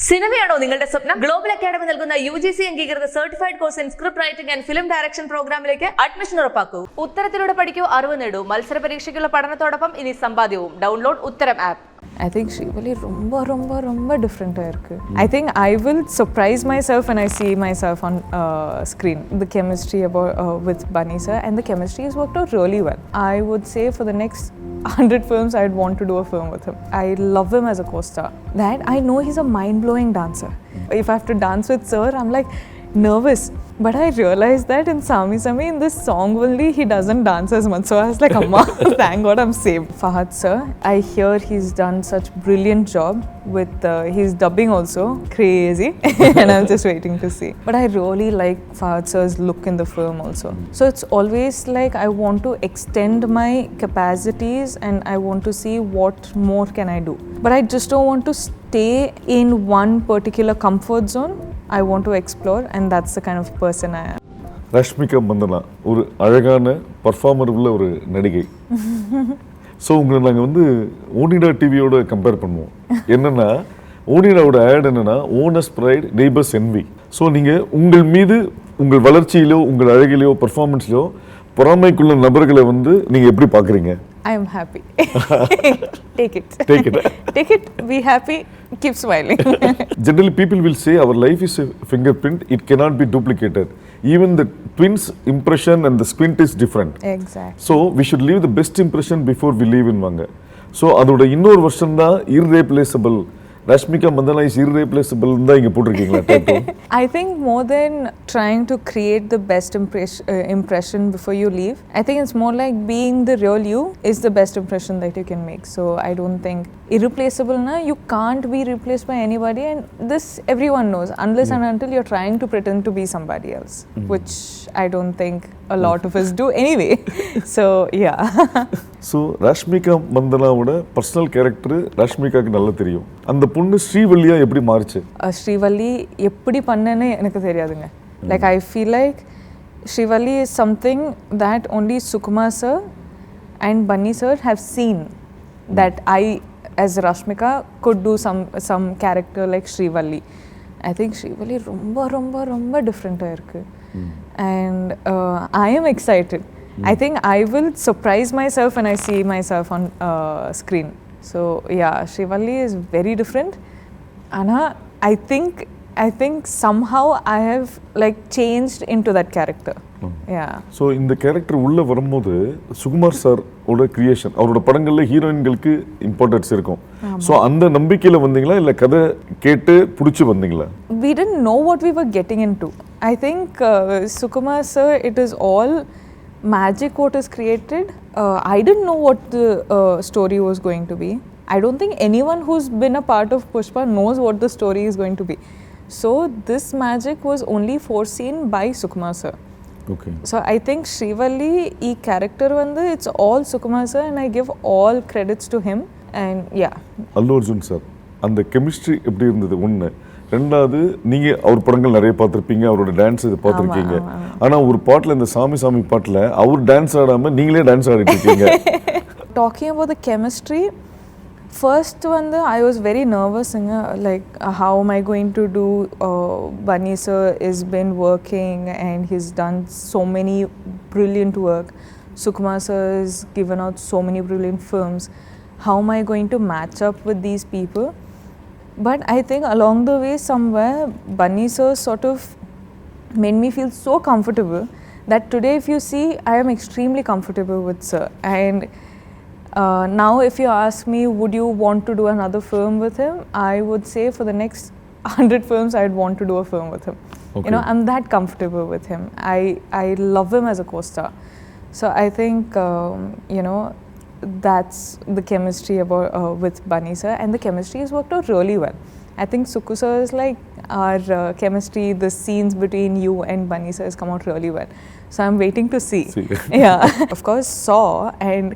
സിനിമയാണോ നിങ്ങളുടെ സ്വപ്നം? Global academy നൽകുന്ന UGC അംഗീകൃത certified course in script writing and film direction പ്രോഗ്രാമിലേക്ക് അഡ്മിഷൻ ഉറപ്പാക്കൂ. ഉത്തരത്തിലൂടെ പഠിക്കൂ, അറിവ് നേടൂ. മത്സര പരീക്ഷയ്ക്കുള്ള പഠനത്തോടൊപ്പം ഇനി സമ്പാദ്യവും. ഡൗൺലോഡ് ഉത്തരം app. I think Srivalli romba different irukku. I think I will surprise myself when I see myself on screen. The chemistry with Bunny sir and the chemistry has worked out really well. I would say for the next 100 films I'd want to do a film with him. I love him as a co-star. That I know he's a mind-blowing dancer. If I have to dance with sir, I'm like nervous. But I realized that in Sami Sami, in this song only, he doesn't dance as much. So I was like, Amma, thank God I'm saved. Fahadh sir, I hear he's done such brilliant job with his dubbing also. Crazy. And I'm just waiting to see. But I really like Fahadh sir's look in the film also. So it's always like I want to extend my capacities and I want to see what more can I do. But I just don't want to stay in one particular comfort zone. I want to explore and that's the kind of person I am. Rashmika Mandanna, ஒரு அழகான performer உள்ள ஒரு நடிகை. So உங்களை நாங்கள் வந்து ஓனிடா டிவியோட compare பண்ணுவோம். என்னென்னா ஓனிடாவோட ஆட் என்னென்னா owner's pride neighbours' envy. So நீங்கள் உங்கள் மீது உங்கள் வளர்ச்சியிலோ உங்கள் அழகிலையோ பர்ஃபார்மன்ஸ்லையோ பொறாமைக்குள்ள நபர்களை வந்து நீங்கள் எப்படி பார்க்குறீங்க? I am happy. Take it. Take it, be happy, keep smiling. Generally people will say our life is a fingerprint, it cannot be duplicated. Even the twins' impression and the squint is different. Exactly. So we should leave the best impression before we leave in Vanga. So அதோட இன்னொரு வருஷன் தான் irreplaceable. Rashmika Mandanna is irreplaceable தான் இங்க போட்டிருக்கீங்களா title? I think more than trying to create the best impression before you leave, I think it's more like being the real you is the best impression that you can make. So I don't think irreplaceable na, you can't be replaced by anybody and this everyone knows unless and until you're trying to pretend to be somebody else, which I don't think a lot of us do anyway. So yeah. So Rashmika Mandannaவோட personal character ராஷ்மிகாக்கு நல்லா தெரியும். அந்த பொண்ணு ஸ்ரீவல்லியா எப்படி மாறுச்சு? ஸ்ரீவல்லி எப்படி பண்ணேன்னு எனக்கு தெரியாதுங்க. Like I feel like Srivalli is something that only Sukumar sir and Bunny sir have seen that I as Rashmika could do some character like Srivalli. I think Srivalli romba different irukku. And I am excited. I think I will surprise myself when I see myself on screen. So yeah, Srivalli is very different. Anna, I think somehow I have like changed into that character. Yeah. So இந்த character உள்ள வரும்போது Sukumar sir ஓட creation அவரோட படங்கள்ல ஹீரோயின்களுக்கு importance இருக்கும். So அந்த நம்பிக்கையில வந்தீங்களா இல்லை கதை கேட்டு பிடிச்சி வந்தீங்களா? We didn't know what we were getting into. I think Sukumar sir, it is all magic what is created. I didn't know what the story was going to be. I don't think anyone who's been a part of Pushpa knows what the story is going to be. So this magic was only foreseen by Sukumar sir. Okay. So I think Srivalli ee character vandu it's all Sukumar sir and I give all credits to him and yeah. Allu Arjun sir அந்த chemistry எப்படி இருந்தது? ஒன்று. ரெண்டாவது நீங்கள் அவர் படங்கள் நிறைய பார்த்துருப்பீங்க, அவரோட டான்ஸ் இதை பார்த்துருக்கீங்க. ஆனால் ஒரு பாட்டில் இந்த சாமி பாட்டில் அவர் டான்ஸ் ஆடாமல் நீங்களே டான்ஸ் ஆடிட்டு இருக்கீங்க. Talking about the chemistry, first one I was very nervous like how am I going to do? Bunny sir has been working and he's done so many brilliant work. Sukumar sir has given out so many brilliant films. How am I going to match up with these people? But I think along the way somewhere Bunny sir sort of made me feel so comfortable that today if you see I am extremely comfortable with sir. And now if you ask me would you want to do another film with him, I would say for the next 100 films I'd want to do a film with him. Okay. You know, I'm that comfortable with him. I love him as a co-star. So I think you know, that's the chemistry with Bunny sir and the chemistry has worked out really well. I think Suku sir is like our chemistry, the scenes between you and Bunny sir has come out really well. So I'm waiting to see. Yeah. Of course Saw and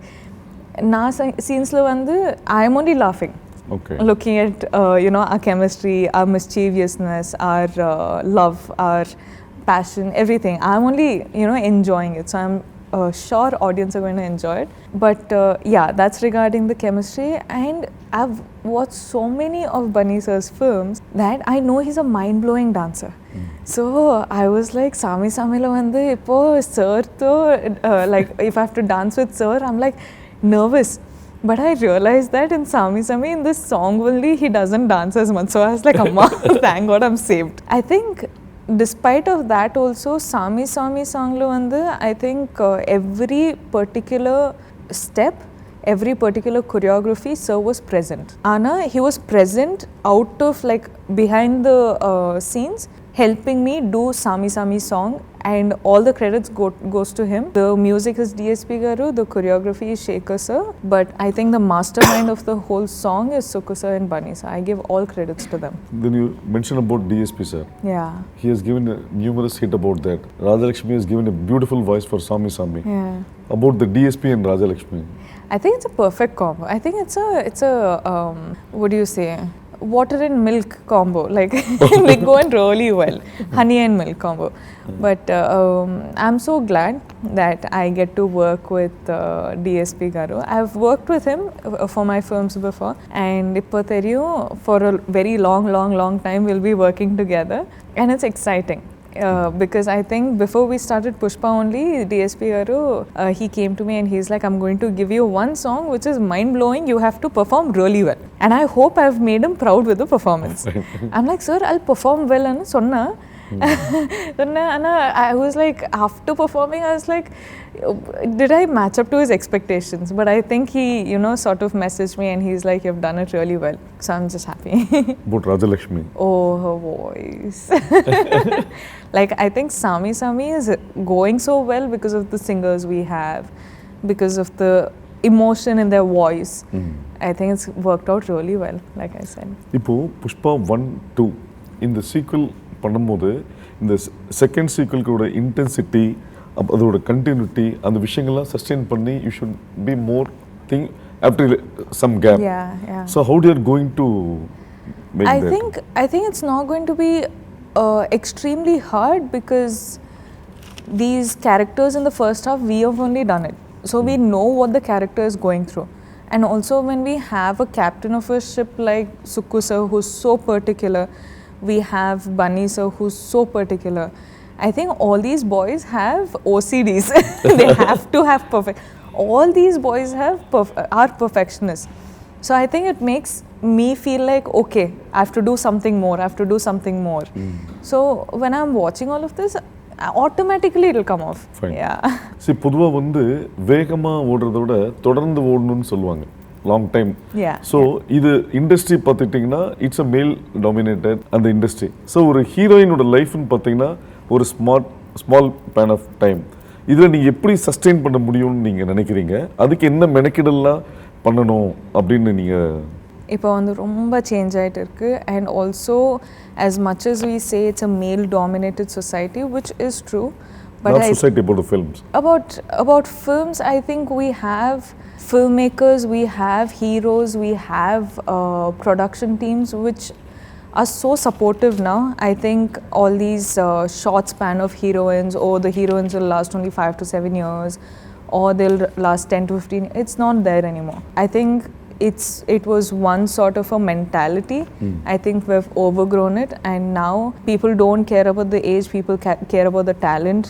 na scenes lo vandu I am only laughing. Okay. Looking at you know, our chemistry, our mischievousness, our love, our passion, everything. I'm only, you know, enjoying it. So I'm sure audience are going to enjoy it. But yeah, that's regarding the chemistry. And I've watched so many of Bunny sir's films that I know he's a mind-blowing dancer. So I was like, Sami Samila vandu ipo sir tho like if I have to dance with sir, I'm like nervous. But I realized that in Sami Sami, in this song only, he doesn't dance as much. So I was like, Amma, thank God I'm saved. I think despite of that also, Sami Sami song lo vandu, I think every particular step, every particular choreography, sir was present. Anna, he was present out of like behind the scenes, helping me do Sami Sami song, and all the credits goes to him. The music is DSP Garu, the choreography is Shekhar sir, but I think the mastermind of the whole song is Sukku sir and Bunny sir. I give all credits to them. Then you mentioned about DSP sir. Yeah. He has given a numerous hit about that. Rajalakshmi has given a beautiful voice for Sami Sami. Yeah. About the DSP and Rajalakshmi. I think it's a perfect combo. I think it's a what do you say? Water and milk combo. Like they go in really well. Honey and milk combo. But I'm so glad that I get to work with DSP Garu. I've worked with him for my films before, and ippo theriyum for a very long time we'll be working together, and it's exciting. Because I think before we started Pushpa only, DSP Garu, he came to me and he's like, I'm going to give you one song which is mind-blowing, you have to perform really well. And I hope I've made him proud with the performance. I'm like, sir, I'll perform well. And sonna. I was like, after performing, I was like, did I match up to his expectations? But I think he, sort of messaged me and he's like, you've done it really well. So I'm just happy. About Rajalakshmi. Oh, her voice. Like, I think Sami Sami is going so well because of the singers we have, because of the emotion in their voice. I think it's worked out really well, like I said. இப்போ புஷ்பா 1-2 இந்த sequel பண்ணும்போது இந்த second சீக்வல்கோட intensity அதோட continuity அந்த விஷயங்கள்லாம் sustain பண்ணி you should be more thing after some gap. So how do you going to make that? I think it's not going to be extremely hard because these characters in the first half, we have only done it. So we know what the character is going through. And also when we have a captain of a ship like Sukku sir who's so particular, we have Bunny sir who's so particular. I think all these boys have OCDs. They have to have perfect. All these boys are perfectionists. So I think it makes me feel like, okay, I have to do something more. So when I'm watching all of this, automatically it'll come off. Fine. Yeah. See, பொதுவா வந்து வேகமா ஓடுறத விட தொடர்ந்து ஓடணும்னு சொல்லுவாங்க long time. Yeah. So இது industry பார்த்துக்கிட்டிங்கன்னா it's a மேல் dominated அந்த இண்டஸ்ட்ரி. ஸோ ஒரு ஹீரோயினோட லைஃப்னு பார்த்தீங்கன்னா ஒரு ஸ்மால் பேன் ஆஃப் டைம். இதில் நீங்கள் எப்படி சஸ்டெயின் பண்ண முடியும்னு நீங்கள் நினைக்கிறீங்க? அதுக்கு என்ன மெனக்கிடலாம் பண்ணணும் அப்படின்னு நீங்கள்? இப்போ வந்து ரொம்ப சேஞ்ச் ஆகிட்டு இருக்கு. And also as much as we say it's a male dominated society, which is true, but not society, about the films. About films, I think we have filmmakers, we have heroes, we have production teams which are so supportive now. I think all these short span of heroines, or the heroines will last only 5 to 7 years, or they'll last 10 to 15. It's not there anymore. I think it was one sort of a mentality. I think we've overgrown it, and now people don't care about the age, people care about the talent.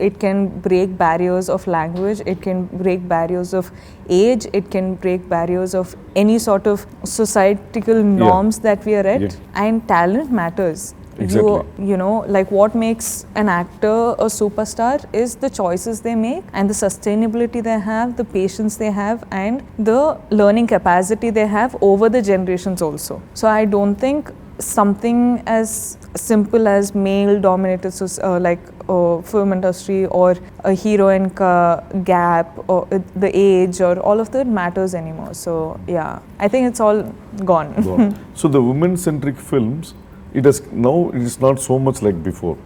It can break barriers of language, it can break barriers of age, it can break barriers of any sort of societal norms that we are at. And talent matters. Exactly. You know, like what makes an actor a superstar is the choices they make, and the sustainability they have, the patience they have, and the learning capacity they have over the generations also. So I don't think something as simple as male dominated film industry or a heroine gap or the age or all of that matters anymore. So yeah, I think it's all gone. So the women centric films, it is not so much like before.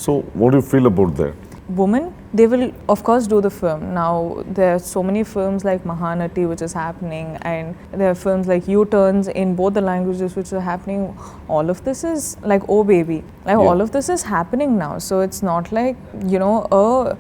So what do you feel about that? Women, they will of course do the film. Now there are so many films like Mahanati which is happening, and there are films like U-turns in both the languages which are happening. All of this is like, oh baby, like all of this is happening now. So it's not like, a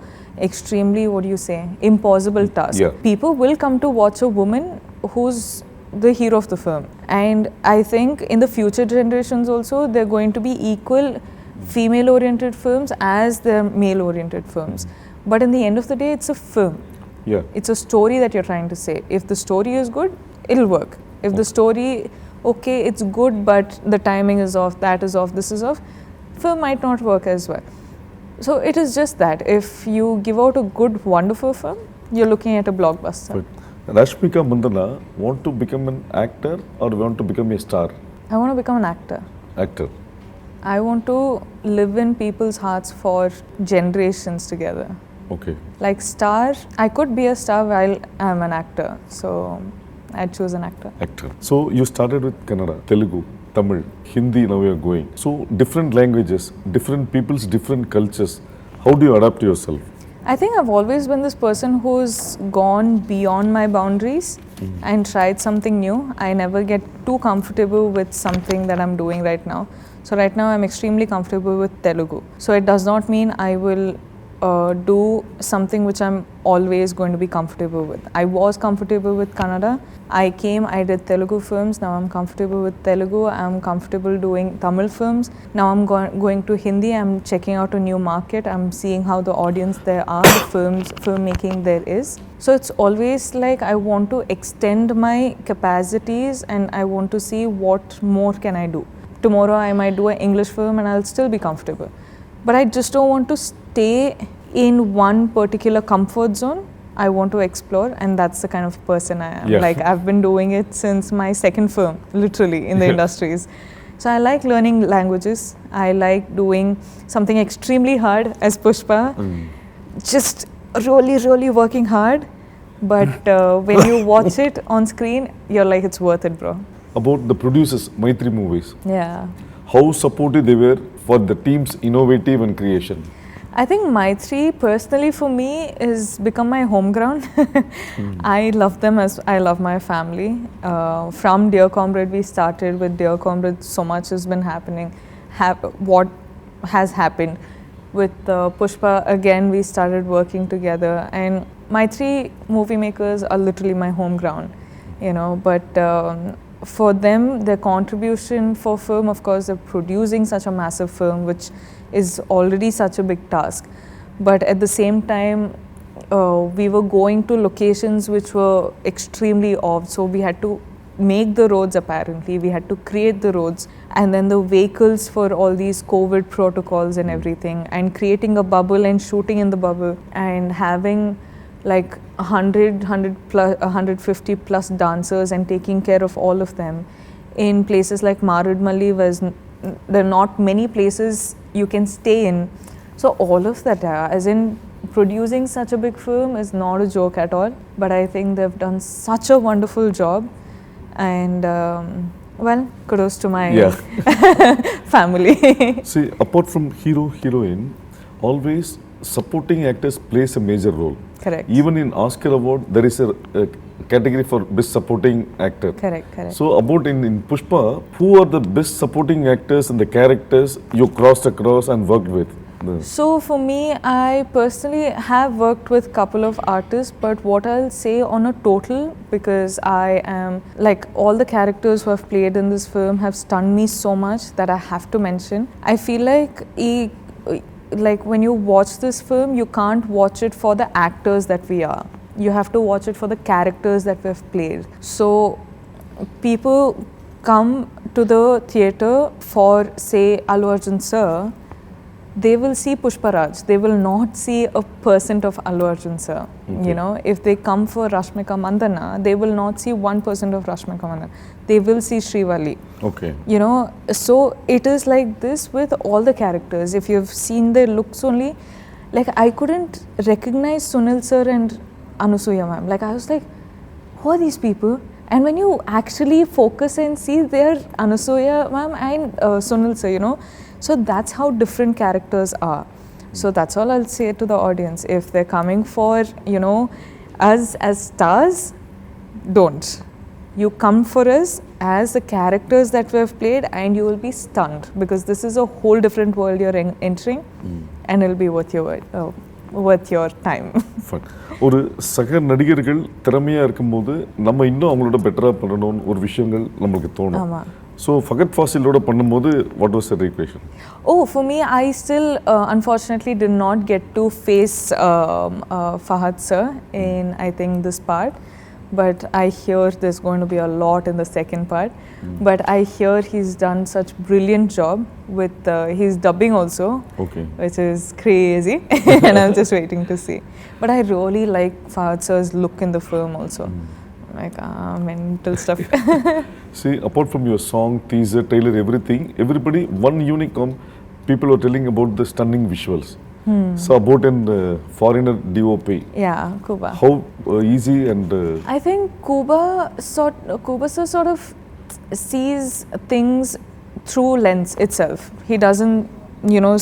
extremely, what do you say, impossible task. Yeah. People will come to watch a woman who's the hero of the film. And I think in the future generations also, they're going to be equal female-oriented films as the male-oriented films. But in the end of the day, it's a film. Yeah. It's a story that you're trying to say. If the story is good, it'll work. If the story, okay, it's good, but the timing is off, that is off, this is off, film might not work as well. So it is just that. If you give out a good, wonderful film, you're looking at a blockbuster. But Rashmika Mandanna want to become an actor or want to become a star? I want to become an actor. Actor. I want to live in people's hearts for generations together. Okay. Like star, I could be a star while I'm an actor. So I'd choose an actor. Actor. So you started with Kannada, Telugu, Tamil, Hindi, now you are going. So different languages, different people's different cultures. How do you adapt yourself? I think I've always been this person who's gone beyond my boundaries and tried something new. I never get too comfortable with something that I'm doing right now. So right now I'm extremely comfortable with Telugu. So it does not mean I will do something which I'm always going to be comfortable with. I was comfortable with Kannada. I did Telugu films. Now I'm comfortable with Telugu. I'm comfortable doing Tamil films. Now I'm going to Hindi. I'm checking out a new market. I'm seeing how the audience there are, the filmmaking there is. So it's always like I want to extend my capacities and I want to see what more can I do. Tomorrow I might do an English film and I'll still be comfortable. But I just don't want to stay in one particular comfort zone. I want to explore, and that's the kind of person I am. Yeah. Like I've been doing it since my second film, literally, in the industries. So I like learning languages. I like doing something extremely hard as Pushpa. Just really working hard. But when you watch it on screen, you're like, it's worth it, bro. About the producers, Maitri movies. Yeah. How supportive they were for the team's innovative and creation? I think Maitri, personally for me, has become my home ground. I love them as I love my family. From Dear Comrade, we started with Dear Comrade, so much has been happening. What has happened. With Pushpa, again, we started working together. And Maitri movie makers are literally my home ground, you know, but for them, their contribution for film, of course, they're producing such a massive film, which is already such a big task. But at the same time, we were going to locations which were extremely off. So we had to make the roads, apparently. We had to create the roads. And then the vehicles for all these COVID protocols and everything. And creating a bubble and shooting in the bubble. And having like 150 plus dancers and taking care of all of them in places like Marudmalli, where there are not many places you can stay in. So all of that, as in producing such a big film is not a joke at all, but I think they've done such a wonderful job, and well, kudos to my family. See, apart from hero, heroine, always supporting actors plays a major role. Correct. Even in Oscar award, there is a category for best supporting actor. Correct. So about in Pushpa, who are the best supporting actors and the characters you crossed across and worked with? So for me, I personally have worked with a couple of artists, but what I'll say on a total, because I am, like, all the characters who have played in this film have stunned me so much that I have to mention. I feel like when you watch this film, you can't watch it for the actors that we are. You have to watch it for the characters that we have played. So people come to the theatre for, say, Allu Arjun sir, they will see Pushpa-Raj. They will not see a percent of Allu Arjun sir. Okay. You know, if they come for Rashmika-Mandanna, they will not see 1% of Rashmika-Mandanna. They will see Srivalli. Okay. You know, so it is like this with all the characters. If you've seen their looks only, like I couldn't recognize Sunil sir and Anusuya ma'am. Like I was like, who are these people? And when you actually focus and see, they're Anusuya ma'am and Sunil sir, you know. So that's how different characters are. So that's all I'll say to the audience. If they're coming for, you know, us as stars, don't. You come for us as the characters that we have played and you will be stunned, because this is a whole different world you're entering and it'll be worth your worth your time. Fine. ஒரு சக நடிகர்கள் திறமையாக இருக்கும்போது நம்ம இன்னும் அவங்களோட பெட்டராக பண்ணணும்னு ஒரு விஷயங்கள் நம்மளுக்கு தோணும். ஆமாம். ஸோ ஃபகத் ஃபாசிலோட பண்ணும்போது what was the equation? Oh, for me, I still unfortunately did not get to face Fahadh sir in, I think, this part. But I hear there's going to be a lot in the second part. But I hear he's done such brilliant job with his dubbing also, Okay. which is crazy. And I'm just waiting to see. But I really like Fahadh sir's look in the film also. Like mental stuff. See, apart from your song, teaser, trailer, everything, everybody, one unicorn, people are telling about the stunning visuals. So about an foreigner DOP. Yeah, Kuba. How easy and... I think Kuba sort of sees things through lens itself. He doesn't,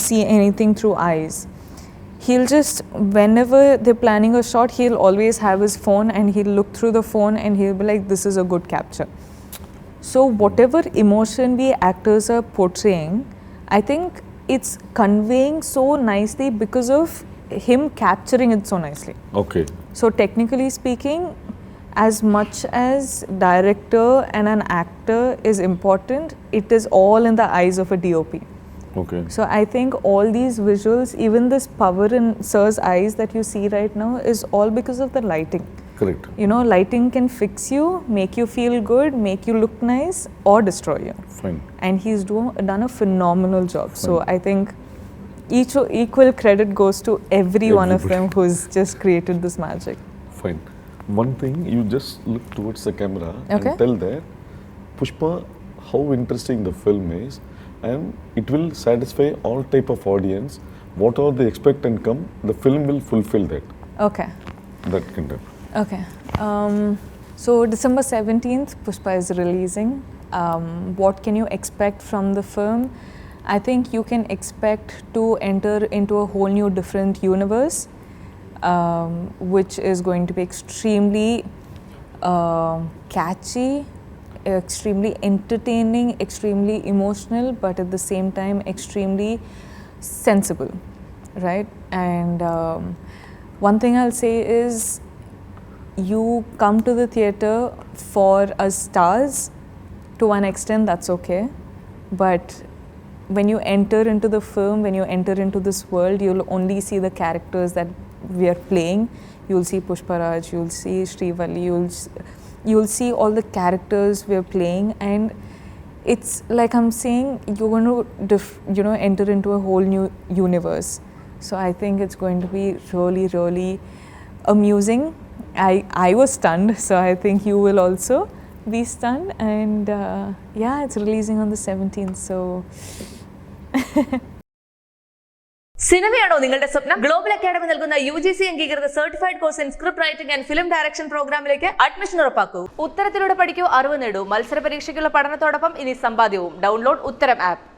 see anything through eyes. He'll just, whenever they're planning a shot, he'll always have his phone and he'll look through the phone and he'll be like, this is a good capture. So whatever emotion we actors are portraying, I think it's conveying so nicely because of him capturing it so nicely. Okay. So technically speaking, as much as director and an actor is important, it is all in the eyes of a DOP. Okay. So I think all these visuals, even this power in Sir's eyes that you see right now, is all because of the lighting. Correct. Lighting can fix you, make you feel good, make you look nice, or destroy you. Fine. And he's done a phenomenal job. So I think equal credit goes to every one of them who's just created this magic. Fine. One thing, you just look towards the camera Okay. and tell that Pushpa, how interesting the film is, and it will satisfy all type of audience. Whatever they expect and come, the film will fulfill that. Okay. That content. Okay. So December 17th, Pushpa is releasing. What can you expect from the film? I think you can expect to enter into a whole new different universe, which is going to be extremely catchy, extremely entertaining, extremely emotional, but at the same time extremely sensible, right? And one thing I'll say is, you come to the theatre for us stars, to one extent that's okay, but when you enter into the film, when you enter into this world, you'll only see the characters that we are playing. You'll see Pushparaj, you'll see Srivalli, you'll see all the characters we're playing, and it's like I'm saying, you're going to enter into a whole new universe. So I think it's going to be really, really amusing. I was stunned, so I think you will also be stunned. And it's releasing on the 17th, so... സിനിമയാണോ നിങ്ങളുടെ സ്വപ്നം? Global academy നൽകുന്ന UGC അംഗീകൃത certified course in script writing and film direction പ്രോഗ്രാമിലേക്ക് admission ഉറപ്പാക്കൂ. ഉത്തരത്തിലൂടെ പഠിക്കൂ, അറിവ് നേടൂ. മത്സര പരീക്ഷയ്ക്കുള്ള പഠനത്തോടൊപ്പം ഇനി സമ്പാദ്യവും. ഡൗൺലോഡ് ഉത്തരം ആപ്പ്.